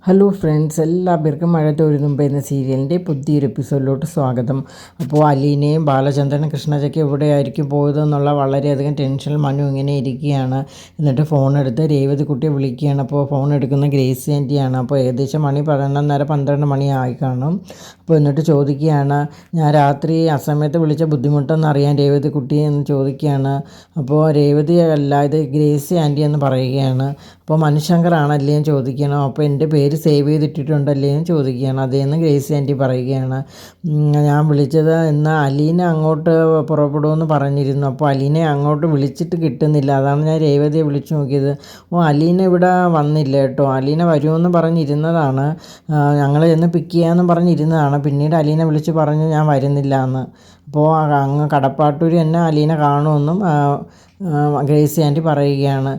Hello friends, എല്ലാവർക്കും മഴ തോരുന്നു മുമ്പ് എന്ന സീരിയലിൻ്റെ പുതിയൊരു എപ്പിസോഡിലോട്ട് സ്വാഗതം. അപ്പോൾ അലീനയും ബാലചന്ദ്രനും കൃഷ്ണജയ്ക്ക് എവിടെയായിരിക്കും പോയതെന്നുള്ള വളരെയധികം ടെൻഷനിൽ മനു ഇങ്ങനെ ഇരിക്കുകയാണ്. എന്നിട്ട് ഫോൺ എടുത്ത് രേവതി കുട്ടിയെ വിളിക്കുകയാണ്. അപ്പോൾ ഫോൺ എടുക്കുന്ന ഗ്രേസി ആൻറ്റിയാണ്. അപ്പോൾ ഏകദേശം മണി 11:30-12 മണി ആയി കാണും. അപ്പോൾ എന്നിട്ട് ചോദിക്കുകയാണ്, ഞാൻ രാത്രി അസമയത്ത് വിളിച്ച ബുദ്ധിമുട്ടെന്ന് അറിയാൻ രേവതി കുട്ടി എന്ന് ചോദിക്കുകയാണ്. അപ്പോൾ രേവതി അല്ല, ഇത് ഗ്രേസി ആൻറ്റി എന്ന് പറയുകയാണ്. അപ്പോൾ മനുശങ്കറാണല്ലേ എന്ന് ചോദിക്കണം. അപ്പോൾ എൻ്റെ പേര് സേവ് ചെയ്തിട്ടിട്ടുണ്ടല്ലേ എന്ന് ചോദിക്കുകയാണ്. അതേന്ന് ഗ്രേസി ആൻറ്റി പറയുകയാണ്. ഞാൻ വിളിച്ചത് ഇന്ന് അലീന അങ്ങോട്ട് പുറപ്പെടുമെന്ന് പറഞ്ഞിരുന്നു. അപ്പോൾ അലീനെ അങ്ങോട്ട് വിളിച്ചിട്ട് കിട്ടുന്നില്ല. അതാണ് ഞാൻ രേവതിയെ വിളിച്ചു നോക്കിയത്. അലീന ഇവിടെ വന്നില്ല കേട്ടോ. അലീന വരുമെന്ന് പറഞ്ഞിരുന്നതാണ്. ഞങ്ങൾ ചെന്ന് പിക്ക് ചെയ്യാമെന്ന് പറഞ്ഞിരുന്നതാണ്. പിന്നീട് അലീന വിളിച്ച് പറഞ്ഞു ഞാൻ വരുന്നില്ല എന്ന്. അപ്പോൾ അങ്ങ് കടപ്പാട്ടൂർ എന്നെ അലീന കാണുമെന്നും ഗ്രേസി ആൻറ്റി പറയുകയാണ്.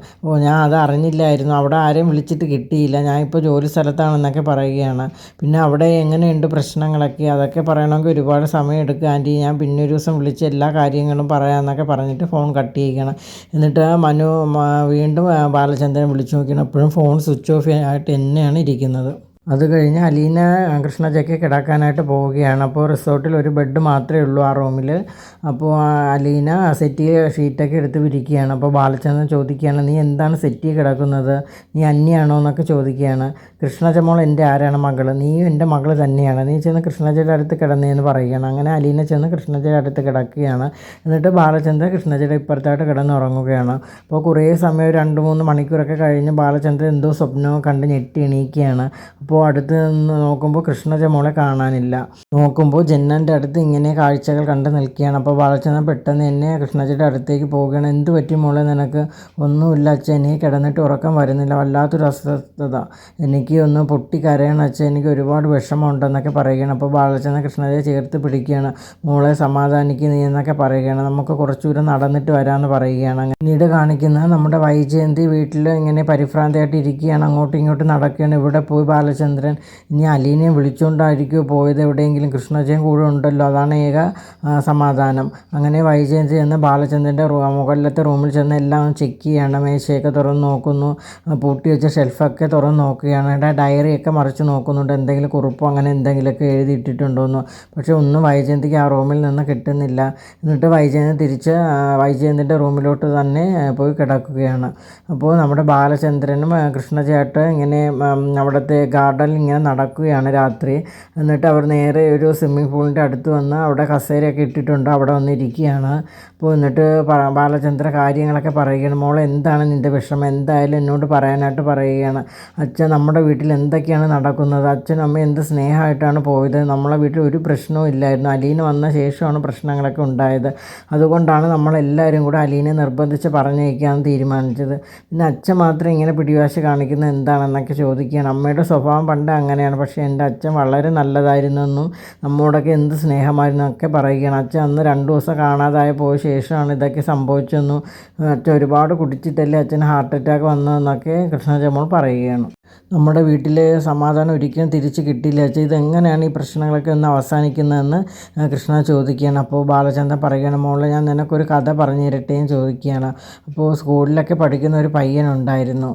ഞാൻ അത് അറിഞ്ഞില്ലായിരുന്നു, അവിടെ ആരെയും വിളിച്ചിട്ട് കിട്ടിയില്ല, ഞാൻ ഇപ്പോൾ ജോലി സ്ഥലത്താണെന്നൊക്കെ പറയുകയാണ്. പിന്നെ അവിടെ എങ്ങനെയുണ്ട് പ്രശ്നങ്ങളൊക്കെ, അതൊക്കെ പറയണമെങ്കിൽ ഒരുപാട് സമയം എടുക്കുക ആൻറ്റി, ഞാൻ പിന്നെ ഒരു ദിവസം വിളിച്ച് എല്ലാ കാര്യങ്ങളും പറയാമെന്നൊക്കെ പറഞ്ഞിട്ട് ഫോൺ കട്ട് ചെയ്യുകയാണ്. എന്നിട്ട് മനു വീണ്ടും ബാലചന്ദ്രൻ വിളിച്ചു നോക്കിയാണ്. അപ്പോഴും ഫോൺ സ്വിച്ച് ഓഫ് ആയിട്ട് തന്നെയാണ് ഇരിക്കുന്നത്. അത് കഴിഞ്ഞ് അലീന കൃഷ്ണജയ്ക്ക് കിടക്കാനായിട്ട് പോവുകയാണ്. അപ്പോൾ റിസോർട്ടിൽ ഒരു ബെഡ് മാത്രമേ ഉള്ളൂ ആ റൂമിൽ. അപ്പോൾ അലീന സെറ്റി ഷീറ്റൊക്കെ എടുത്ത് വിരിക്കുകയാണ്. അപ്പോൾ ബാലചന്ദ്രൻ ചോദിക്കുകയാണ്, നീ എന്താണ് സെറ്റി കിടക്കുന്നത്, നീ അന്യാണോ എന്നൊക്കെ ചോദിക്കുകയാണ്. കൃഷ്ണജ മോൾ എൻ്റെ ആരാണ് മകൾ, നീയും എൻ്റെ മകൾ തന്നെയാണ്, നീ ചെന്ന് കൃഷ്ണജയുടെ അടുത്ത് കിടന്നേന്ന് പറയുകയാണ്. അങ്ങനെ അലീന ചെന്ന് കൃഷ്ണജയുടെ അടുത്ത് കിടക്കുകയാണ്. എന്നിട്ട് ബാലചന്ദ്രൻ കൃഷ്ണജയുടെ ഇപ്പുറത്തായിട്ട് കിടന്നുറങ്ങുകയാണ്. അപ്പോൾ കുറേ സമയം 2-3 മണിക്കൂറൊക്കെ കഴിഞ്ഞ് ബാലചന്ദ്രൻ എന്തോ സ്വപ്നവും കണ്ട് ഞെട്ടി എണീക്കുകയാണ്. അപ്പോൾ അടുത്ത് നിന്ന് നോക്കുമ്പോൾ കൃഷ്ണജ മോളെ കാണാനില്ല. നോക്കുമ്പോൾ ജന്നൻ്റെ അടുത്ത് ഇങ്ങനെ കാഴ്ചകൾ കണ്ട് നിൽക്കുകയാണ്. അപ്പോൾ ബാലചന്ദ്രൻ പെട്ടെന്ന് എന്നെ കൃഷ്ണജയുടെ അടുത്തേക്ക് പോവുകയാണ്. എന്ത് പറ്റി മോളെ നിനക്ക്? ഒന്നുമില്ല അച്ഛൻ, എനിക്ക് കിടന്നിട്ട് ഉറക്കം വരുന്നില്ല, വല്ലാത്തൊരു അസ്വസ്ഥത, എനിക്ക് ഒന്ന് പൊട്ടി കരയണം അച്ഛൻ, എനിക്ക് ഒരുപാട് വിഷമമുണ്ടെന്നൊക്കെ പറയുകയാണ്. അപ്പോൾ ബാലചന്ദ്രൻ കൃഷ്ണജയെ ചേർത്ത് പിടിക്കുകയാണ്. മോളെ സമാധാനിക്കുക നീ എന്നൊക്കെ പറയുകയാണ്. നമുക്ക് കുറച്ചു ദൂരം നടന്നിട്ട് വരാമെന്ന് പറയുകയാണ്. പിന്നീട് കാണിക്കുന്നത് നമ്മുടെ വൈജയന്തി വീട്ടിൽ ഇങ്ങനെ പരിഭ്രാന്തയായിട്ട് ഇരിക്കുകയാണ്. അങ്ങോട്ടും ഇങ്ങോട്ടും നടക്കുകയാണ്. ഇവിടെ പോയി ബാലചന്ദ്രൻ ഇനി അലീനയെ വിളിച്ചുകൊണ്ടായിരിക്കുമോ പോയത്, എവിടെയെങ്കിലും കൃഷ്ണജയും കൂടെ ഉണ്ടല്ലോ, അതാണ് ഏക സമാധാനം. അങ്ങനെ വൈജയന്തി ചെന്ന് ബാലചന്ദ്രൻ്റെ മുകളിലത്തെ റൂമിൽ ചെന്ന് എല്ലാം ചെക്ക് ചെയ്യാണ്. മേശയൊക്കെ തുറന്ന് നോക്കുന്നു, പൂട്ടി വെച്ച ഷെൽഫൊക്കെ തുറന്ന് നോക്കുകയാണ്. ഡയറിയൊക്കെ മറിച്ച് നോക്കുന്നുണ്ട്, എന്തെങ്കിലും കുറിപ്പോ അങ്ങനെ എന്തെങ്കിലുമൊക്കെ എഴുതിയിട്ടിട്ടുണ്ടോയെന്ന്. പക്ഷേ ഒന്നും വൈജയന്തിക്ക് ആ റൂമിൽ നിന്ന് കിട്ടുന്നില്ല. എന്നിട്ട് വൈജയന്തി തിരിച്ച് വൈജയന്തിൻ്റെ റൂമിലോട്ട് തന്നെ പോയി കിടക്കുകയാണ്. അപ്പോൾ നമ്മുടെ ബാലചന്ദ്രനും കൃഷ്ണജയായിട്ട് ഇങ്ങനെ അവിടുത്തെ ഗാർഡനിൽ ഇങ്ങനെ നടക്കുകയാണ് രാത്രി. എന്നിട്ട് അവർ നേരെ ഒരു സ്വിമ്മിംഗ് പൂളിൻ്റെ അടുത്ത് വന്ന് അവിടെ കസേരയൊക്കെ ഇട്ടിട്ടുണ്ട്, അവിടെ വന്നിരിക്കുകയാണ്. അപ്പോൾ എന്നിട്ട് ബാലചന്ദ്ര കാര്യങ്ങളൊക്കെ പറയുകയാണ്. മോളെ എന്താണ് നിൻ്റെ വിഷമം, എന്തായാലും എന്നോട് പറയാനായിട്ട് പറയുകയാണ്. അച്ഛൻ നമ്മുടെ വീട്ടിൽ എന്തൊക്കെയാണ് നടക്കുന്നത്, അച്ഛനും അമ്മയും എന്ത് സ്നേഹമായിട്ടാണ് പോയത്, നമ്മളെ വീട്ടിൽ ഒരു പ്രശ്നവും ഇല്ലായിരുന്നു, അലീന വന്ന ശേഷമാണ് പ്രശ്നങ്ങളൊക്കെ ഉണ്ടായത്, അതുകൊണ്ടാണ് നമ്മളെല്ലാവരും കൂടെ അലീനെ നിർബന്ധിച്ച് പറഞ്ഞയക്കാമെന്ന് തീരുമാനിച്ചത്. പിന്നെ അച്ഛൻ മാത്രം ഇങ്ങനെ പിടിവാശി കാണിക്കുന്നത് എന്താണെന്നൊക്കെ ചോദിക്കുകയാണ്. അമ്മയുടെ സ്വഭാവം പണ്ട് അങ്ങനെയാണ്, പക്ഷേ എൻ്റെ അച്ഛൻ വളരെ നല്ലതായിരുന്നെന്നും നമ്മോടൊക്കെ എന്ത് സ്നേഹമായിരുന്നു ഒക്കെ പറയുകയാണ്. അച്ഛൻ അന്ന് 2 ദിവസം കാണാതായി പോയ ശേഷമാണ് ഇതൊക്കെ സംഭവിച്ചെന്നും അച്ഛൻ ഒരുപാട് കുടിച്ചിട്ടല്ലേ അച്ഛന് ഹാർട്ട് അറ്റാക്ക് വന്നതെന്നൊക്കെ കൃഷ്ണജ മോൾ പറയുകയാണ്. നമ്മുടെ വീട്ടിലെ സമാധാനം ഒരിക്കലും തിരിച്ച് കിട്ടിയില്ല അച്ഛൻ, ഇതെങ്ങനെയാണ് ഈ പ്രശ്നങ്ങളൊക്കെ ഒന്ന് അവസാനിക്കുന്നതെന്ന് കൃഷ്ണ ചോദിക്കുകയാണ്. അപ്പോൾ ബാലചന്ദ്രൻ പറയുകയാണ്, മോളെ ഞാൻ നിനക്കൊരു കഥ പറഞ്ഞു തരട്ടേന്ന് ചോദിക്കുകയാണ്. അപ്പോൾ സ്കൂളിലൊക്കെ പഠിക്കുന്ന ഒരു പയ്യനുണ്ടായിരുന്നു.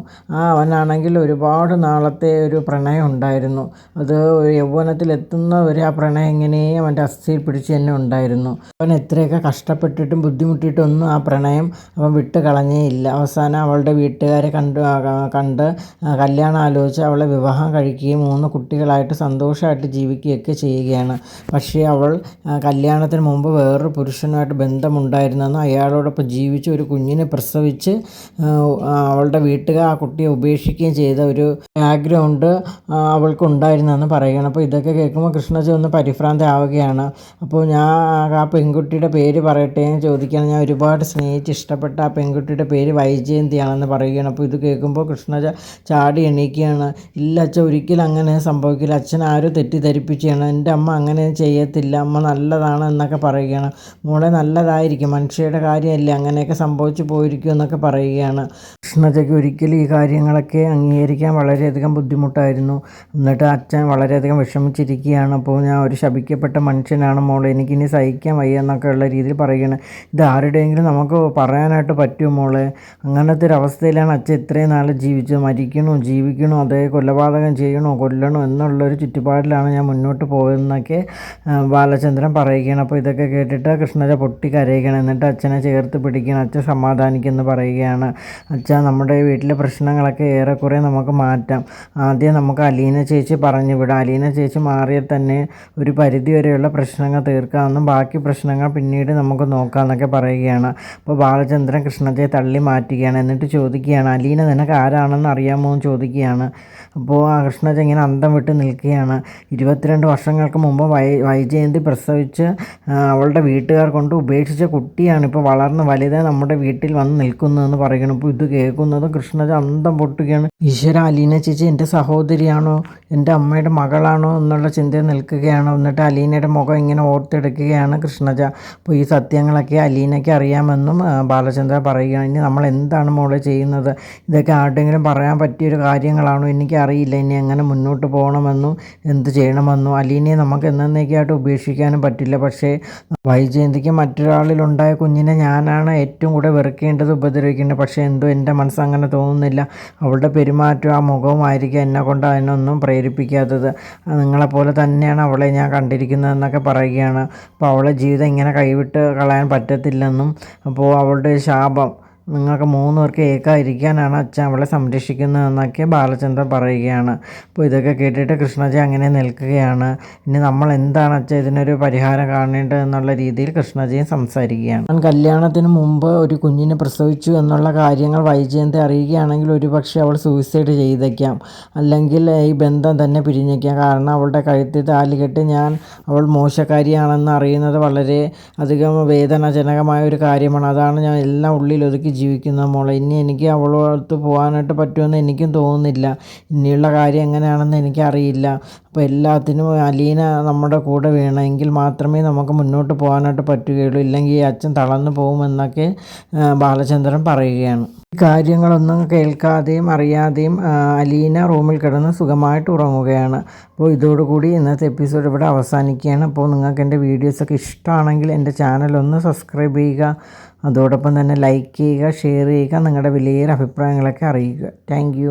അവനാണെങ്കിൽ ഒരുപാട് നാളത്തെ ഒരു പ്രണയം ഉണ്ടായിരുന്നു. അത് യൗവനത്തിലെത്തുന്നവരെ ആ പ്രണയം എങ്ങനെയും അവൻ്റെ അസ്ഥിയിൽ പിടിച്ച് തന്നെ ഉണ്ടായിരുന്നു. അവൻ എത്രയൊക്കെ കഷ്ടപ്പെട്ടിട്ടും ബുദ്ധിമുട്ടിയിട്ടൊന്നും ആ പ്രണയം അവൻ വിട്ട് കളഞ്ഞേ ഇല്ല. അവസാനം അവളുടെ വീട്ടുകാരെ കണ്ട് കല്യാണം ആലോചിച്ച് അവളെ വിവാഹം കഴിക്കുകയും 3 കുട്ടികളായിട്ട് സന്തോഷമായിട്ട് ജീവിക്കുകയൊക്കെ ചെയ്യുകയാണ്. പക്ഷേ അവൾ കല്യാണത്തിന് മുമ്പ് വേറൊരു പുരുഷനുമായിട്ട് ബന്ധമുണ്ടായിരുന്നെന്നും അയാളോടൊപ്പം ജീവിച്ച് ഒരു കുഞ്ഞിനെ പ്രസവിച്ച് അവളുടെ വീട്ടുകാർ ആ കുട്ടിയെ ഉപേക്ഷിക്കുകയും ചെയ്ത ഒരു ബാക്ക്ഗ്രൗണ്ട് അവൾക്കുണ്ടായിരുന്നെന്ന് പറയുകയാണ്. അപ്പോൾ ഇതൊക്കെ കേൾക്കുമ്പോൾ കൃഷ്ണജ ഒന്ന് പരിഭ്രാന്തയാവുകയാണ്. അപ്പോൾ ഞാൻ ആ പെൺകുട്ടിയുടെ പേര് പറയട്ടെ എന്ന് ചോദിക്കുകയാണ്. ഞാൻ ഒരുപാട് സ്നേഹിച്ച് ഇഷ്ടപ്പെട്ട ആ പെൺകുട്ടിയുടെ പേര് വൈജയന്തിയാണെന്ന് പറയുകയാണ്. അപ്പോൾ ഇത് കേൾക്കുമ്പോൾ കൃഷ്ണജ ചാടി എണീക്കുകയാണ്. ഇല്ല അച്ഛൻ, ഒരിക്കലും അങ്ങനെ സംഭവിക്കില്ല, അച്ഛൻ ആരും തെറ്റിദ്ധരിപ്പിക്കുകയാണ്, എൻ്റെ അമ്മ അങ്ങനെ ചെയ്യത്തില്ല, അമ്മ നല്ലതാണ് എന്നൊക്കെ പറയുകയാണ്. മോളെ നല്ലതായിരിക്കും, മനുഷ്യരുടെ കാര്യമല്ലേ, അങ്ങനെയൊക്കെ സംഭവിച്ചു പോയിരിക്കും എന്നൊക്കെ പറയുകയാണ്. കൃഷ്ണജയ്ക്ക് ഒരിക്കലും ഈ കാര്യങ്ങളൊക്കെ അംഗീകരിക്കാൻ വളരെയധികം ബുദ്ധിമുട്ടായിരുന്നു. എന്നിട്ട് അച്ഛൻ വളരെയധികം വിഷമിച്ചിരിക്കുകയാണ്. അപ്പോൾ ഞാൻ ഒരു ശപിക്കപ്പെട്ട മനുഷ്യനാണ് മോളെ, എനിക്കിനി സഹിക്കാൻ വയ്യ എന്നൊക്കെ ഉള്ള രീതിയിൽ പറയുകയാണ്. ഇത് ആരുടെയെങ്കിലും നമുക്ക് പറയാനായിട്ട് പറ്റുമോ മോളെ? അങ്ങനത്തെ ഒരു അവസ്ഥയിലാണ് അച്ഛൻ ഇത്രയും നാൾ ജീവിച്ചത്, മരിക്കണോ ജീവിക്കണോ പിടിക്കണോ അതേ കൊലപാതകം ചെയ്യണോ കൊല്ലണോ എന്നുള്ളൊരു ചുറ്റുപാടിലാണ് ഞാൻ മുന്നോട്ട് പോകുന്നതൊക്കെ ബാലചന്ദ്രൻ പറയുകയാണ്. അപ്പോൾ ഇതൊക്കെ കേട്ടിട്ട് കൃഷ്ണജ പൊട്ടി കരയുകയാണ്. എന്നിട്ട് അച്ഛനെ ചേർത്ത് പിടിക്കണം, അച്ഛൻ സമാധാനിക്കുമെന്ന് പറയുകയാണ്. അച്ഛാ, നമ്മുടെ വീട്ടിലെ പ്രശ്നങ്ങളൊക്കെ ഏറെക്കുറെ നമുക്ക് മാറ്റാം. ആദ്യം നമുക്ക് അലീന ചേച്ചി പറഞ്ഞു വിടാം. അലീന ചേച്ചി മാറിയാൽ തന്നെ ഒരു പരിധി വരെയുള്ള പ്രശ്നങ്ങൾ തീർക്കാമെന്നും ബാക്കി പ്രശ്നങ്ങൾ പിന്നീട് നമുക്ക് നോക്കാമെന്നൊക്കെ പറയുകയാണ്. അപ്പോൾ ബാലചന്ദ്രൻ കൃഷ്ണജയെ തള്ളി മാറ്റുകയാണ്. എന്നിട്ട് ചോദിക്കുകയാണ്, അലീന നിനക്ക് ആരാണെന്ന് അറിയാമോ എന്ന് ചോദിക്കുകയാണ്. അപ്പോൾ ആ കൃഷ്ണജ ഇങ്ങനെ അന്തം വിട്ട് നിൽക്കുകയാണ്. 22 വർഷങ്ങൾക്ക് മുമ്പ് വൈജയന്തി പ്രസവിച്ച് അവളുടെ വീട്ടുകാർ കൊണ്ട് ഉപേക്ഷിച്ച കുട്ടിയാണ് ഇപ്പോൾ വളർന്ന് വലുതായി നമ്മുടെ വീട്ടിൽ വന്ന് നിൽക്കുന്നതെന്ന് പറയുന്നു. അപ്പോൾ ഇത് കേൾക്കുന്നതും കൃഷ്ണജ അന്തം പൊട്ടുകയാണ്. ഈശ്വര, അലീന ചേച്ചി എൻ്റെ സഹോദരിയാണോ, എൻ്റെ അമ്മയുടെ മകളാണോ എന്നുള്ള ചിന്തയിൽ നിൽക്കുകയാണ്. എന്നിട്ട് അലീനയുടെ മുഖം ഇങ്ങനെ ഓർത്തെടുക്കുകയാണ് കൃഷ്ണജ. അപ്പോൾ ഈ സത്യങ്ങളൊക്കെ അലീനയ്ക്ക് അറിയാമെന്നും ബാലചന്ദ്രൻ പറയുകയാണ്. ഇനി നമ്മൾ എന്താണ് മോളെ ചെയ്യുന്നത്? ഇതൊക്കെ ആരുടെയെങ്കിലും പറയാൻ പറ്റിയൊരു കാര്യങ്ങളാണോ? എനിക്കറിയില്ല ഇനി എങ്ങനെ മുന്നോട്ട് പോകണമെന്നും എന്ത് ചെയ്യണമെന്നും. അലീനയെ നമുക്ക് എന്നേക്കായിട്ട് ഉപേക്ഷിക്കാനും പറ്റില്ല. പക്ഷേ വൈജയന്തിക്ക് മറ്റൊരാളിലുണ്ടായ കുഞ്ഞിനെ ഞാനാണ് ഏറ്റവും കൂടെ വെറുക്കേണ്ടത്, ഉപദ്രവിക്കേണ്ടത്. പക്ഷേ എന്തോ എൻ്റെ മനസ്സ് അങ്ങനെ തോന്നുന്നില്ല. അവളുടെ പെരുമാറ്റം ആ മുഖവുമായിരിക്കും എന്നെ കൊണ്ട് അതിനൊന്നും പ്രേരിപ്പിക്കാത്തത്. നിങ്ങളെപ്പോലെ തന്നെയാണ് അവളെ ഞാൻ കണ്ടിരിക്കുന്നതെന്നൊക്കെ പറയുകയാണ്. അപ്പോൾ അവളെ ജീവിതം ഇങ്ങനെ കൈവിട്ട് കളയാൻ പറ്റത്തില്ലെന്നും അപ്പോൾ അവളുടെ ശാപം നിങ്ങൾക്ക് 3 പേർക്ക് ഏകായിരിക്കാനാണ് അച്ഛൻ അവളെ സംരക്ഷിക്കുന്നതെന്നൊക്കെ ബാലചന്ദ്രൻ പറയുകയാണ്. അപ്പോൾ ഇതൊക്കെ കേട്ടിട്ട് കൃഷ്ണജ അങ്ങനെ നിൽക്കുകയാണ്. ഇനി നമ്മൾ എന്താണ് അച്ഛൻ ഇതിനൊരു പരിഹാരം കാണേണ്ടത് എന്നുള്ള രീതിയിൽ കൃഷ്ണജയും സംസാരിക്കുകയാണ്. ഞാൻ കല്യാണത്തിന് മുമ്പ് ഒരു കുഞ്ഞിനെ പ്രസവിച്ചു എന്നുള്ള കാര്യങ്ങൾ വൈജയന്തി അറിയുകയാണെങ്കിൽ ഒരുപക്ഷെ അവൾ സൂയിസൈഡ് ചെയ്തേക്കാം, അല്ലെങ്കിൽ ഈ ബന്ധം തന്നെ പിരിഞ്ഞേക്കാം. കാരണം അവളുടെ കഴുത്തിൽ താലി കെട്ടി അവൾ മോശക്കാരിയാണെന്ന് അറിയുന്നത് വളരെ അധികം വേദനാജനകമായ ഒരു കാര്യമാണ്. അതാണ് ഞാൻ എല്ലാം ഉള്ളിലൊതുക്കി ജീവിക്കുന്ന മോളെ. ഇനി എനിക്ക് അവളോടത്ത് പോകാനായിട്ട് പറ്റുമെന്ന് എനിക്കും തോന്നുന്നില്ല. ഇനിയുള്ള കാര്യം എങ്ങനെയാണെന്ന് എനിക്കറിയില്ല. അപ്പോൾ എല്ലാത്തിനും അലീന നമ്മുടെ കൂടെ വേണമെങ്കിൽ മാത്രമേ നമുക്ക് മുന്നോട്ട് പോകാനായിട്ട് പറ്റുകയുള്ളൂ. ഇല്ലെങ്കിൽ ഈ അച്ഛൻ തളർന്നു പോകുമെന്നൊക്കെ ബാലചന്ദ്രൻ പറയുകയാണ്. ഈ കാര്യങ്ങളൊന്നും കേൾക്കാതെയും അറിയാതെയും അലീന റൂമിൽ കിടന്ന് സുഖമായിട്ട് ഉറങ്ങുകയാണ്. അപ്പോൾ ഇതോടുകൂടി ഇന്നത്തെ എപ്പിസോഡ് ഇവിടെ അവസാനിക്കുകയാണ്. അപ്പോൾ നിങ്ങൾക്ക് എൻ്റെ വീഡിയോസൊക്കെ ഇഷ്ടമാണെങ്കിൽ എൻ്റെ ചാനലൊന്ന് സബ്സ്ക്രൈബ് ചെയ്യുക. അതോടൊപ്പം തന്നെ ലൈക്ക് ചെയ്യുക, ഷെയർ ചെയ്യുക, നിങ്ങളുടെ വലിയ അഭിപ്രായങ്ങളൊക്കെ അറിയിക്കുക. താങ്ക്